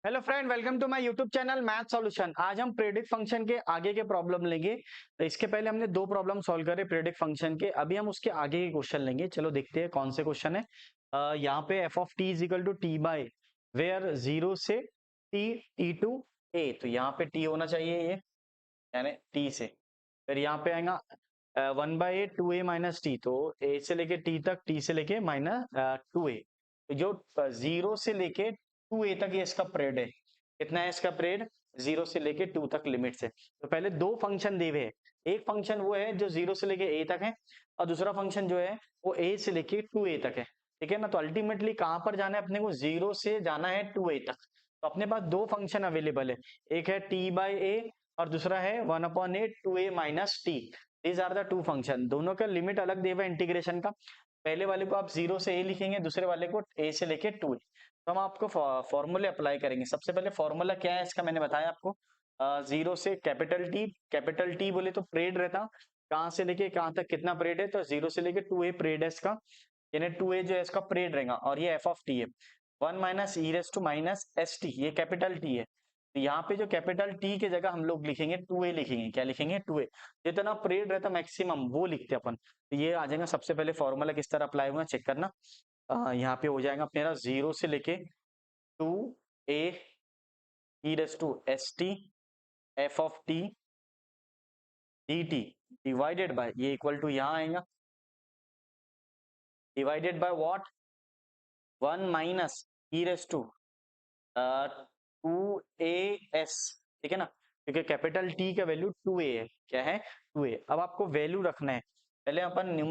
Hello friend, welcome to my YouTube channel math solution. आज हम predict function के आगे के प्रॉब्लम लेंगे। तो इसके पहले हमने दो प्रॉब्लम सॉल्व करे प्रेडिक्ट फंक्शन के, अभी हम उसके आगे के क्वेश्चन लेंगे। चलो देखते हैं कौन से क्वेश्चन है। यहाँ पे f of t is equal to t by where zero से टी टी टू ए। तो यहाँ पे टी होना चाहिए ये, यानी टी से। फिर यहाँ पे आएगा 1/2a - टी, तो ए से लेके टी तक, टी से लेके -2a। तो जो जीरो से लेके 2a तक ये इसका पीरियड है। कितना है इसका पीरियड? जीरो से लेके 2 तक लिमिट से। तो पहले दो फंक्शन दिए हुए हैं। एक फंक्शन वो है जो जीरो से लेके a तक है, और दूसरा फंक्शन जो है वो a से लेके 2a तक है। ठीक है ना? तो अल्टीमेटली कहां पर जाना है अपने को? जीरो से जाना है 2a तक। तो अपने पास दो फंक्शन अवेलेबल है, एक है t/a और दूसरा है 1/2a - t. These are the two function. दोनों का लिमिट अलग दिया हुआ है इंटीग्रेशन का। पहले वाले को आप जीरो से a लिखेंगे, दूसरे वाले को a से लेके 2a। तो हम आपको फॉर्मूले अप्लाई करेंगे। सबसे पहले फॉर्मूला क्या है इसका, मैंने बताया आपको। जीरो से कैपिटल टी बोले तो पीरियड रहता, कहाँ से लेके कहाँ तक कितना पीरियड है, तो जीरो से लेके 2a पीरियड है इसका, यानी 2a जो है इसका पीरियड रहेगा। और ये एफ ऑफ टी है, 1 - e⁻⁻st, ये कैपिटल टी है। तो यहाँ पे जो कैपिटल टी की जगह हम लोग लिखेंगे 2a, लिखेंगे क्या लिखेंगे? 2a। जितना पीरियड रहता मैक्सिमम वो लिखते हैं अपन। तो ये आ जाएगा। सबसे पहले फॉर्मूला किस तरह अप्लाई होगा चेक करना। यहाँ पे हो जाएगा मेरा जीरो से लेके 2a e⁻⁻st F of T D t divided bye, ये इक्वल टू यहाँ आएगा, डिवाइडेड बाय व्हाट? 1 - e⁻²2as। ठीक है ना? क्योंकि कैपिटल टी का वैल्यू 2a है। क्या है? 2a। अब आपको वैल्यू रखना है। पहले अपन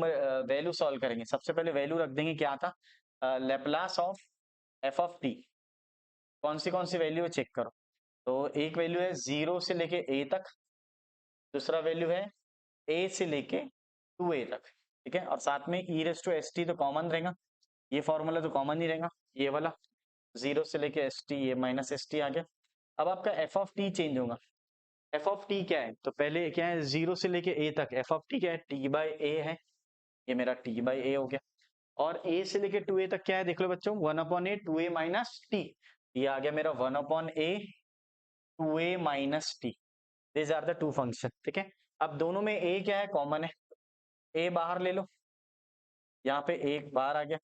वैल्यू सॉल्व करेंगे। सबसे पहले वैल्यू रख देंगे, क्या था? Laplace of F of T. कौन सी वैल्यू है चेक करो। तो एक वैल्यू है जीरो से लेके a तक, दूसरा वैल्यू है a से लेके 2a तक। ठीक है? और साथ में e⁻ तो कॉमन रहेगा, ये फॉर्मूला तो कॉमन ही रहेगा, ये वाला जीरो से लेके एस टी, ये -st आ गया। अब आपका एफ ऑफ टी चेंज होगा। एफ ऑफ टी क्या है? तो पहले क्या है, जीरो से लेके ए तक एफ ऑफ टी क्या है? t/a है। ये मेरा t/a हो गया। और a से लेके 2a तक क्या है देख लो बच्चों, 1/a 2a - टी। ये आ गया मेरा 1/a 2a - t. This are the two function. ठीक है? अब दोनों में a क्या है? कॉमन है। a बाहर ले लो, यहाँ पे एक बाहर आ गया।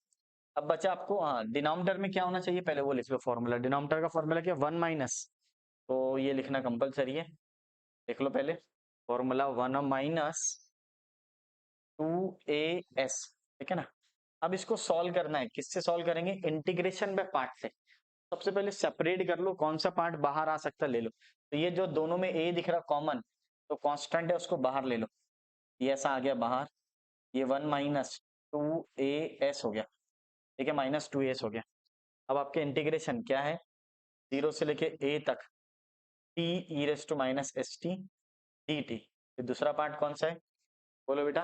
अब बचा आपको, हाँ, डिनोमिनेटर में क्या होना चाहिए पहले वो लिख लो फॉर्मूला। डिनोमिनेटर का फॉर्मूला क्या? 1 माइनस, तो ये लिखना कंपलसरी है। देख लो पहले फॉर्मूला, 1 - 2as। ठीक है ना? अब इसको सॉल्व करना है। किससे सॉल्व करेंगे? इंटीग्रेशन बाय पार्ट से। सबसे पहले सेपरेट कर लो, कौन सा पार्ट बाहर आ सकता ले लो। तो ये जो दोनों में a दिख रहा कॉमन, तो कांस्टेंट है उसको बाहर ले लो। ये ऐसा आ गया बाहर। ये 1 - 2as हो गया। ठीक है? -2as हो गया। अब आपके इंटीग्रेशन क्या है? जीरो से लेके a तक t e⁻⁻st dt। फिर दूसरा पार्ट कौन सा है बोलो बेटा?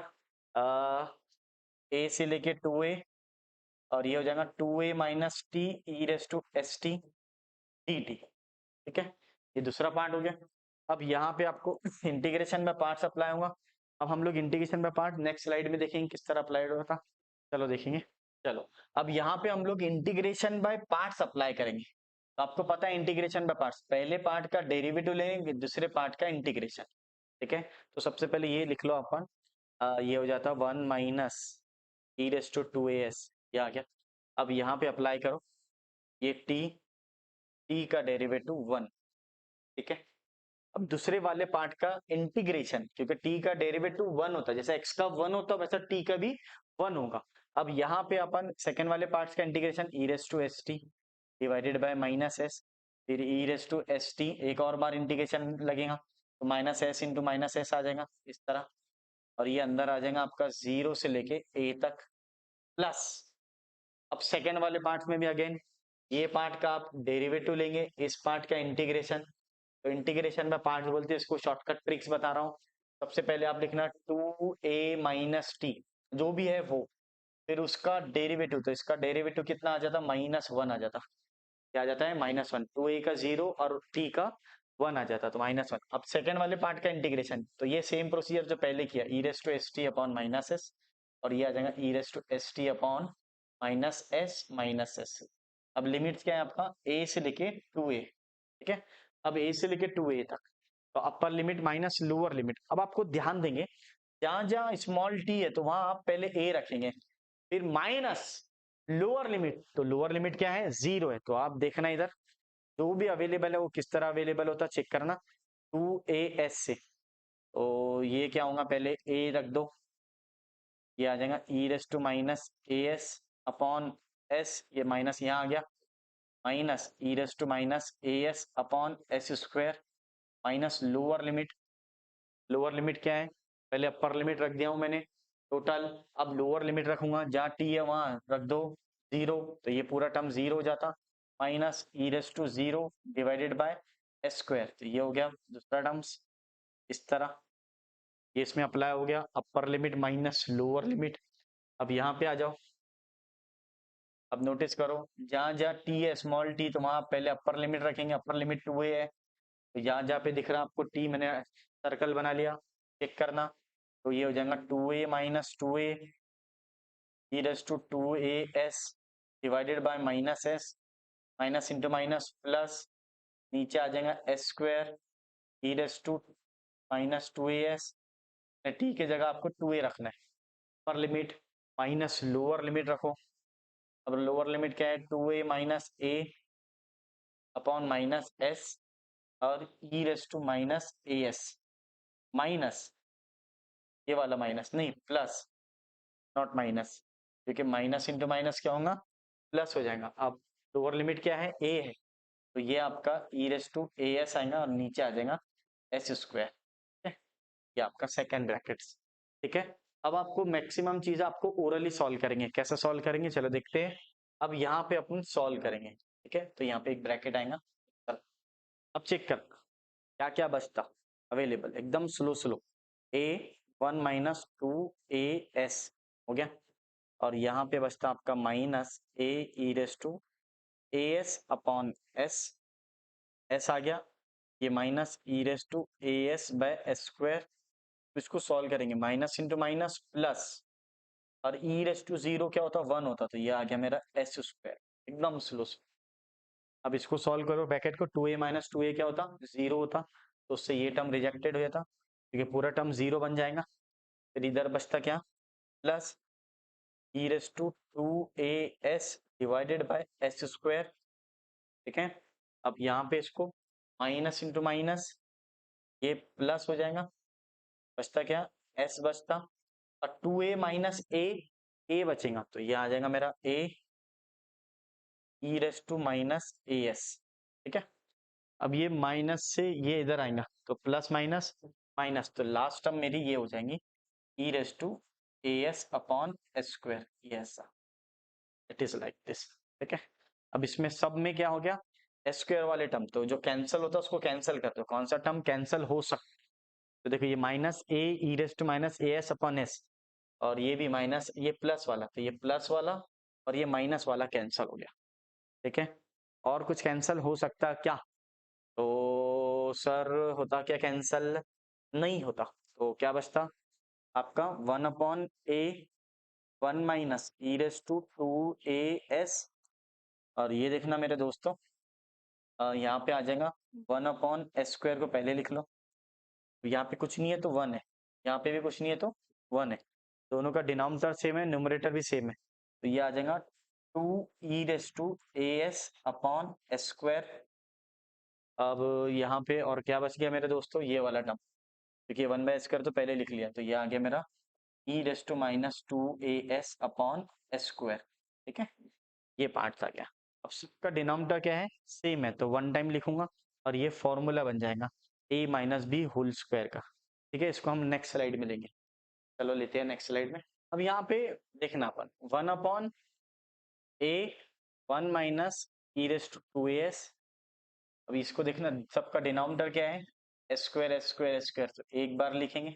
a से लेके 2a, और ये हो जाएगा 2a - t e⁻st dt। ठीक है? ये दूसरा पार्ट हो गया। अब यहाँ पे आपको इंटीग्रेशन में पार्ट्स अप्लाई होगा। अब हम लोग इंटीग्रेशन में पार्ट नेक्स्ट स्लाइड में देखेंगे किस तरह अप्लाइड होता। चलो देखेंगे। चलो, अब यहाँ पे हम लोग इंटीग्रेशन बाय पार्ट्स अप्लाई करेंगे। तो आपको पता है इंटीग्रेशन बाय पार्ट्स, पहले पार्ट का डेरिवेटिव लेंगे, दूसरे पार्ट का इंटीग्रेशन। ठीक है? तो सबसे पहले ये लिख लो अपन। ये हो जाता है 1 - e⁻²as, ये आ गया। अब यहाँ पे अप्लाई करो, ये t का डेरिवेटिव 1। ठीक है? अब दूसरे वाले पार्ट का इंटीग्रेशन, क्योंकि t का डेरिवेटिव 1 होता है, जैसे x का 1 होता है वैसा t का भी 1 होगा। अब यहाँ पे अपन सेकेंड वाले पार्ट्स का integration, e⁻st divided by -s, फिर e⁻st एक और बार इंटीग्रेशन लगेगा, तो -s इंटू -s आ जाएगा इस तरह। और ये अंदर आ जाएगा आपका जीरो से लेके a तक, प्लस अब सेकेंड वाले पार्ट में भी अगेन ये पार्ट का आप डेरिवेटिव लेंगे, इस पार्ट का इंटीग्रेशन। तो इंटीग्रेशन में पार्ट्स बोलते हैं, इसको शॉर्टकट ट्रिक्स बता रहा हूँ। सबसे पहले आप लिखना 2a - t, जो भी है वो, फिर उसका डेरिवेटिव। तो इसका डेरिवेटिव कितना आ जाता? -1 आ जाता। क्या आ जाता है? -1। 2a का 0 और t का 1 आ जाता, तो -1। अब सेकंड वाले पार्ट का इंटीग्रेशन, तो ये सेम प्रोसीजर जो पहले किया, e⁻st अपॉन -s, और ये आ जाएगा e⁻st अपॉन -s। अब लिमिट्स क्या है आपका? a से लेके 2a। ठीक है। अब ए से लेके 2a तक, तो अपर लिमिट माइनस लोअर लिमिट। अब आपको ध्यान देंगे, जहां जहां स्मॉल टी है तो वहां आप पहले ए रखेंगे, फिर माइनस लोअर लिमिट, तो लोअर लिमिट क्या है, 0 है। तो आप देखना इधर जो भी अवेलेबल है वो किस तरह अवेलेबल होता है चेक करना, 2as से। तो ये क्या होगा, पहले ए रख दो, ये आ जाएगा e raise to minus a s upon s, ये माइनस यहाँ आ गया, minus e raise to minus a s upon s square, minus lower limit. Lower limit क्या है, पहले अपर लिमिट रख दिया हूं मैंने टोटल, अब लोअर लिमिट रखूंगा, जहाँ टी है वहां रख दो 0, तो ये पूरा टर्म 0 हो जाता, minus e raise to 0 divided by s square, तो ये हो गया दूसरा टर्म्स इस तरह। ये इसमें अप्लाई हो गया, अपर लिमिट माइनस लोअर लिमिट। अब यहाँ पे आ जाओ, अब नोटिस करो, जहां जहां टी है स्मॉल टी, तो वहां पहले अपर लिमिट रखेंगे, अपर लिमिट 2a है, तो जहां जहां पे दिख रहा है आपको टी, मैंने सर्कल बना लिया, चेक करना, तो ये हो जाएगा 2a minus 2a e raise to 2as divided by minus s, minus into minus plus, नीचे आ जाएगा s square e raise to minus 2as, t की जगह आपको 2a रखना है। Upper limit minus lower limit रखो, अब लोअर लिमिट क्या है, 2a minus a upon minus s, और e raise to minus a s, minus ये वाला माइनस नहीं, प्लस नॉट माइनस, क्योंकि माइनस इंटू माइनस क्या होगा, प्लस हो जाएगा। अब लोअर लिमिट क्या है, ए है, तो ये आपका e raise to a S आएगा, और नीचे आ जाएगा एस स्क्वायर, ये आपका सेकेंड ब्रैकेट्स। ठीक है। अब आपको मैक्सिमम चीज आपको ओरली सॉल्व करेंगे, कैसे सॉल्व करेंगे चलो देखते हैं। अब यहाँ पे अपन सॉल्व करेंगे, ठीक है, तो यहाँ पे एक ब्रैकेट आएगा। अब चेक कर क्या क्या बचता अवेलेबल, एकदम slow slow, A 1 - 2 a s हो गया, और यहाँ पे बचता आपका minus a e raise to a s upon s, s आ गया, ये minus e raise to a s by s square, इसको सॉल्व करेंगे, माइनस इंटू माइनस प्लस, और ई रेस टू 0 क्या होता, 1 होता, तो ये आ गया मेरा एस स्क्वायर, एकदम स्लो। अब इसको सॉल्व करो, ब्रैकेट को 2a माइनस 2a क्या होता, 0 होता, तो उससे ये टर्म रिजेक्टेड हो जाता, क्योंकि पूरा टर्म 0 बन जाएगा। फिर इधर बचता क्या, plus e raise to 2as divided by s square, ठीक है। अब यहाँ पे इसको माइनस इंटू माइनस, ये प्लस हो जाएगा, बचता क्या, s बचता, और 2a माइनस a बचेगा, तो ये आ जाएगा मेरा a e raise to minus a s, ठीक है। अब ये माइनस से ये इधर आएगा, तो प्लस माइनस माइनस, तो लास्ट टर्म मेरी ये हो जाएंगी e raise to a s upon s square, ये ऐसा, इट इज लाइक दिस, ठीक है। अब इसमें सब में क्या हो गया, एस स्क्वायर वाले टर्म तो जो कैंसिल होता है उसको कैंसिल कर दो, कौन सा टर्म कैंसिल हो सकता, तो देखो ये minus a e raise to minus a s upon s, और ये भी माइनस, ये प्लस वाला, तो ये प्लस वाला और ये माइनस वाला कैंसिल हो गया, ठीक है। और कुछ कैंसिल हो सकता क्या, तो सर होता क्या कैंसल, नहीं होता, तो क्या बचता आपका 1/a 1 - e⁻² और ये देखना मेरे दोस्तों, यहाँ पे आ जाएगा 1/s² को पहले लिख लो, यहाँ पे कुछ नहीं है तो 1 है, यहाँ पे भी कुछ नहीं है तो 1 है, दोनों का डिनोमिनेटर सेम है, न्यूमरेटर भी सेम है, तो ये आ जाएगा 2e⁻as अपॉन s²। अब यहाँ पे और क्या बच गया मेरे दोस्तों, ये वाला टर्म, क्योंकि 1/s² तो पहले लिख लिया, तो ये आ गया मेरा e⁻²as अपॉन s², ठीक है, ये पार्ट आ गया। अब सबका डिनोमिनेटर क्या है, सेम है, तो 1 टाइम लिखूंगा, और ये फॉर्मूला बन जाएगा a-b होल स्क्वायर का, ठीक है। इसको हम नेक्स्ट स्लाइड में लेंगे, चलो लेते हैं नेक्स्ट स्लाइड में। अब यहाँ पे देखना अपन 1/a 1 - e⁻²as, अब इसको देखना सबका डिनोमिनेटर क्या है, s², तो एक बार लिखेंगे,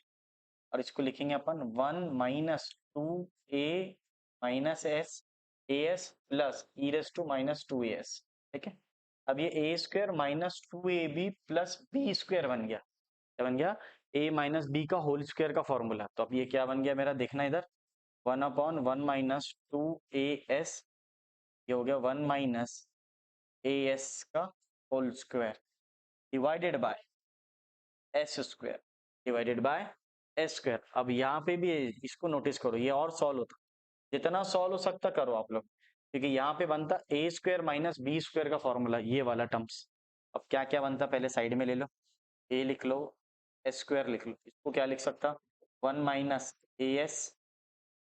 और इसको लिखेंगे अपन 1 - 2a-s प्लस e⁻²-2as, ठीक है। अब ये a² minus 2ab plus b² बन गया, क्या बन गया, a माइनस बी का होल स्क्वायर का फॉर्मूला, तो अब ये क्या बन गया मेरा, देखना इधर 1/1 - 2as, ये हो गया 1 - as का whole square, divided by s square divided by s square. अब यहाँ पे भी इसको नोटिस करो, ये और सॉल्व होता, जितना सॉल्व हो सकता करो आप लोग, क्योंकि यहाँ पे बनता ए स्क्वायर माइनस बी स्क्वायर का फॉर्मूला, ये वाला टर्म्स। अब क्या क्या बनता पहले साइड में ले लो, ए लिख लो, एस स्क्वायर लिख लो, इसको क्या लिख सकता 1 माइनस ए एस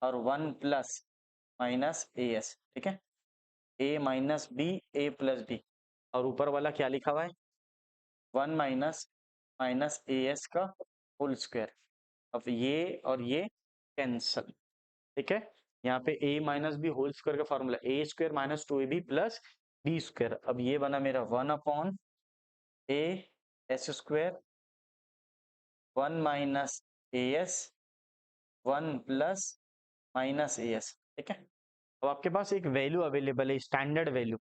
और 1 प्लस माइनस ए एस, ठीक है, ए माइनस बी ए प्लस बी, और ऊपर वाला क्या लिखा हुआ है 1 माइनस माइनस ए एस का होल स्क्वायर। अब ये और ये कैंसल, ठीक है, यहाँ पे a minus b whole square का formula a square minus 2ab plus b square. अब ये बना मेरा 1 upon a s square 1 minus a s 1 plus minus a s, ठीक है। अब आपके पास एक वैल्यू अवेलेबल है, standard value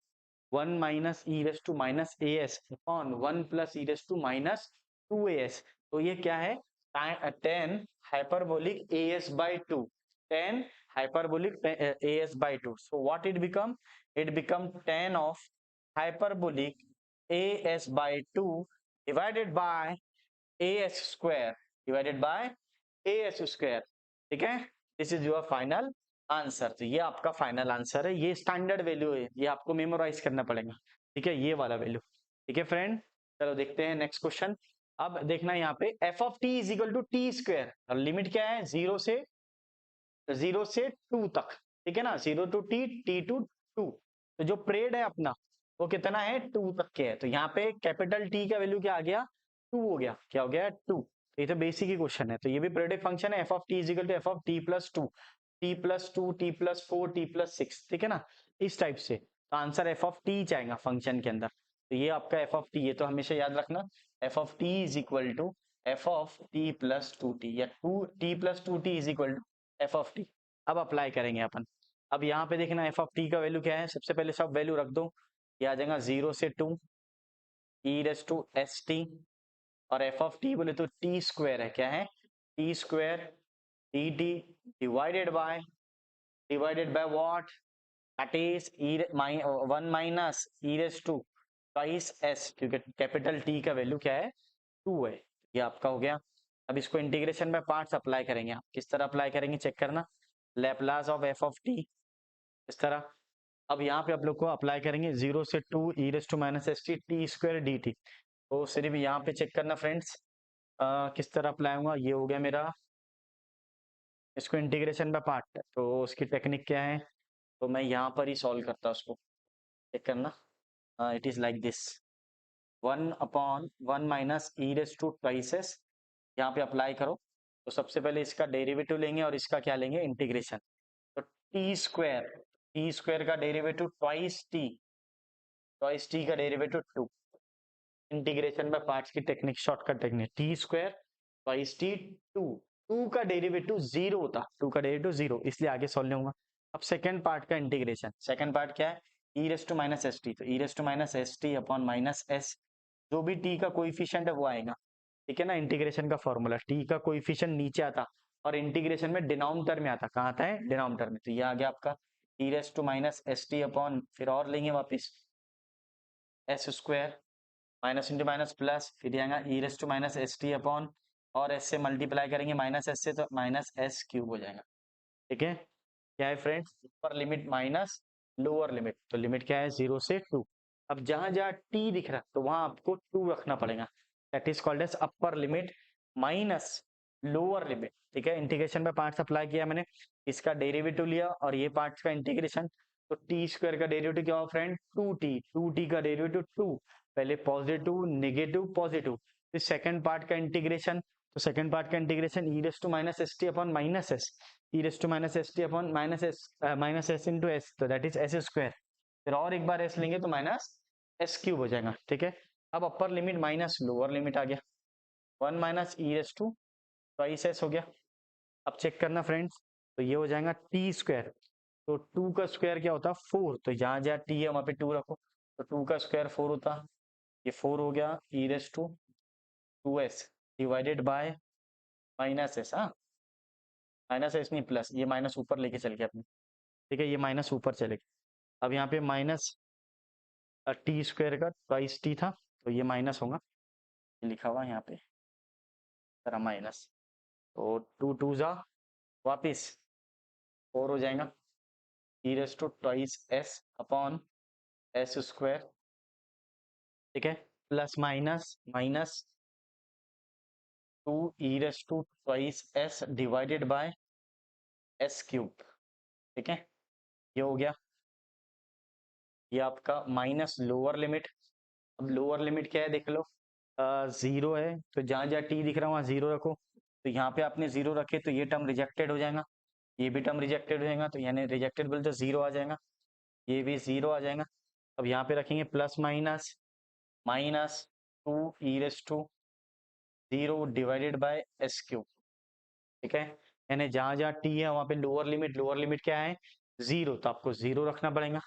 1 minus e raise to minus a s upon 1 plus e raise to minus 2as। तो ये क्या है 10 hyperbolic as by 2, 10 hyperbolic as by 2, so what it become, it become 10 of hyperbolic as by 2 divided by as square divided by as square, ठीक है। This is your final answer. तो ये आपका final answer है, ये standard value है, ये आपको मेमोराइज करना पड़ेगा, ठीक है, ये वाला वैल्यू, ठीक है फ्रेंड। चलो देखते हैं नेक्स्ट क्वेश्चन। अब देखना यहाँ पे f of t is equal to t square, और लिमिट क्या है 0 से 2 तक, ठीक है ना, 0 टू टी, टी टू 2। तो जो पीरियड है अपना वो कितना है 2 तक के है, तो यहाँ पे कैपिटल टी का वैल्यू क्या आ गया 2 हो गया, क्या हो गया 2। ये तो बेसिक ही क्वेश्चन है, तो ये भी पीरियडिक फंक्शन है f of t is equal to f of t plus 2, t plus 2, t plus 4, t plus 6, ठीक है ना, इस टाइप से। तो आंसर एफ ऑफ टी जाएगा फंक्शन के अंदर। तो ये आपका एफ ऑफ टी, ये तो हमेशा याद रखना, f of t is equal to f of t plus 2t, या 2t plus 2t is equal to f of t. अब अप्लाई करेंगे अपन। अब यहाँ पे देखना एफ ऑफ टी का वैल्यू क्या है, सबसे पहले सब वैल्यू रख दो, ये आ जाएगा 0 से 2 e raise to s t, और एफ ऑफ टी बोले तो टी स्क्वायर है, क्या है t square d t divided by what, that is e 1 minus e raise to twice s, क्योंकि कैपिटल टी का वैल्यू क्या है 2 है, ये आपका हो गया। अब इसको इंटीग्रेशन में पार्ट्स अप्लाई करेंगे, आप किस तरह अप्लाई करेंगे चेक करना, Laplace of F of T इस तरह। अब यहाँ पे आप लोग को अप्लाई करेंगे 0 से 2 e raise to minus s t t square d t. तो सिर्फ यहाँ पे चेक करना फ्रेंड्स, किस तरह अप्लाई होगा, ये हो गया मेरा, इसको इंटीग्रेशन में पार्ट, तो उसकी टेक्निक क्या है, तो मैं यहाँ पर ही सॉल्व करता हूँ उसको, चेक करना, it is like this 1 upon 1 minus e raise to twice s, यहाँ पे अप्लाई करो। तो सबसे पहले इसका डेरिवेटिव लेंगे और इसका क्या लेंगे इंटीग्रेशन, तो टी स्क्वायर का डेरिवेटिव ट्वाइस टी का डेरिवेटिव 2, इंटीग्रेशन में पार्ट्स की technique, shortcut technique, T square twice T 2 का डेरिवेटिव 0 होता, 2 का डेरिवेटिव 0, इसलिए आगे सॉल्व नहीं होगा। अब सेकंड पार्ट का इंटीग्रेशन, सेकंड पार्ट क्या है e raise to minus s t, तो e raise to minus s t upon minus s, जो भी टी का कोइफिशिएंट है वो आएगा, ठीक है ना। इंटीग्रेशन का फॉर्मूला टी का कोइफिशिएंट नीचे आता और इंटीग्रेशन में डिनोमिनेटर में आता, कहाँ आता है डिनोमिनेटर में, तो ये आ गया आपका e raise to minus s t upon, फिर और लेंगे वापिस s square minus into minus plus, फिर आएगा e raise to minus s t upon, और एस से मल्टीप्लाई करेंगे माइनस एस से, तो माइनस एस क्यूब हो जाएगा, ठीक है। क्या है फ्रेंड्स अपर लिमिट माइनस लोअर लिमिट, तो लिमिट क्या है 0 से 2। अब जहां जहां टी दिख रहा है तो वहां आपको 2 रखना पड़ेगा, that is called as upper limit minus lower limit, ठीक है। इंटीग्रेशन में पार्ट्स अप्लाई किया मैंने, इसका डेरिवेटिव लिया और ये पार्ट्स का इंटीग्रेशन, तो टी स्क्वायर का डेरिवेटिव क्या हुआ फ्रेंड 2t का डेरिवेटिव 2, पहले पॉजिटिव नेगेटिव पॉजिटिव, फिर सेकंड पार्ट का इंटीग्रेशन, तो सेकंड पार्ट का integration e raise to minus s t upon minus s, e raise to minus s t upon minus s into s, तो that is s square, फिर और एक बार S लेंगे तो minus S cube हो जाएगा, ठीक है। अब upper limit minus lower limit आ गया, 1 minus e raise to twice s हो गया। अब चेक करना फ्रेंड्स, तो ये हो जाएगा टी स्क्वायर, तो 2 का स्क्वायर क्या होता है 4, तो जहां जहां टी है वहां पे 2 रखो, तो 2 का स्क्वायर 4 होता, ये 4 हो गया e raise to 2s divided by minus s, हाँ माइनस एस नहीं प्लस, ये माइनस ऊपर लेके चल गया अपने, ठीक है, ये माइनस ऊपर चले गया। अब यहाँ पे माइनस टी स्क्वायर का ट्वाइस टी था, तो ये माइनस होगा, लिखा हुआ है यहाँ पे तरह माइनस, तो 2 2 जा वापिस 4 हो जाएगा, e raise to twice s upon s square, ठीक है, plus minus minus 2 e raise to twice s divided by s cube, ठीक है, ये हो गया। ये आपका माइनस लोअर लिमिट, अब लोअर लिमिट क्या है देख लो, 0 है तो जहां जहां टी दिख रहा है वहां 0 रखो, तो यहाँ पे आपने 0 रखे तो ये टर्म रिजेक्टेड हो जाएगा, ये भी टर्म रिजेक्टेड हो जाएगा, तो यानी रिजेक्टेड बोले तो 0 आ जाएगा, ये भी 0 आ जाएगा। अब यहाँ पे रखेंगे plus minus minus 2 e raise to 0 divided by s cube, ठीक है, यानी जहां जहां टी है वहां पे लोअर लिमिट क्या है 0, तो आपको 0 रखना पड़ेगा।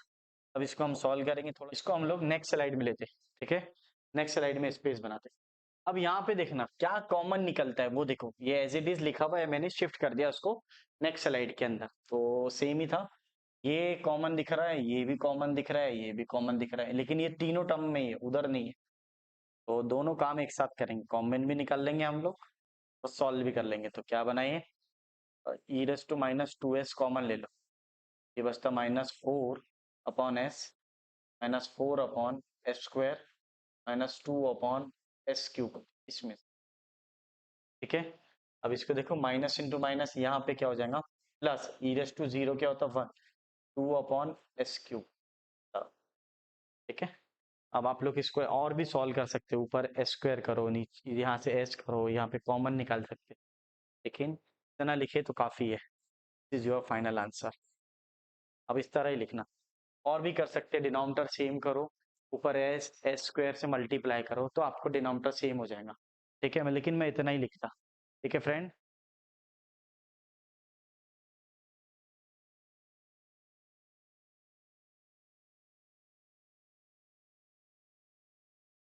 अब इसको हम सॉल्व करेंगे, थोड़ा इसको हम लोग नेक्स्ट स्लाइड में लेते हैं, ठीक है, नेक्स्ट स्लाइड में स्पेस बनाते हैं। अब यहाँ पे देखना क्या कॉमन निकलता है, वो देखो ये एज इट इज लिखा हुआ है, मैंने शिफ्ट कर दिया उसको नेक्स्ट स्लाइड के अंदर, तो सेम ही था, ये कॉमन दिख रहा है, ये भी कॉमन दिख रहा है, ये भी कॉमन दिख रहा है, लेकिन ये तीनों टर्म में ही है, उधर नहीं है, तो दोनों काम एक साथ करेंगे, कॉमन भी निकाल लेंगे हम लोग और सॉल्व भी कर लेंगे। तो क्या बनाइए, e raise to minus 2s common ले लो, ये बचता -4 upon s, -4 upon s square -2 upon s cube इसमें, ठीक है। अब इसको देखो माइनस इंटू माइनस, यहाँ पे क्या हो जाएगा प्लस, ई रेस टू 0 क्या होता है 1, 2 अपॉन एस क्यूब, ठीक है। अब आप लोग इसको और भी सॉल्व कर सकते हो, ऊपर एस स्क्वायर करो, नीचे यहाँ से एस करो, यहाँ पे कॉमन निकाल सकते हो, लेकिन इतना लिखे तो काफी है, this is your final answer. अब इस तरह ही लिखना, और भी कर सकते हैं, डिनोमिनेटर सेम करो, ऊपर एस एस स्क्वायर से मल्टीप्लाई करो तो आपको डिनोमिनेटर सेम हो जाएगा, ठीक है, लेकिन मैं इतना ही लिखता, ठीक है फ्रेंड।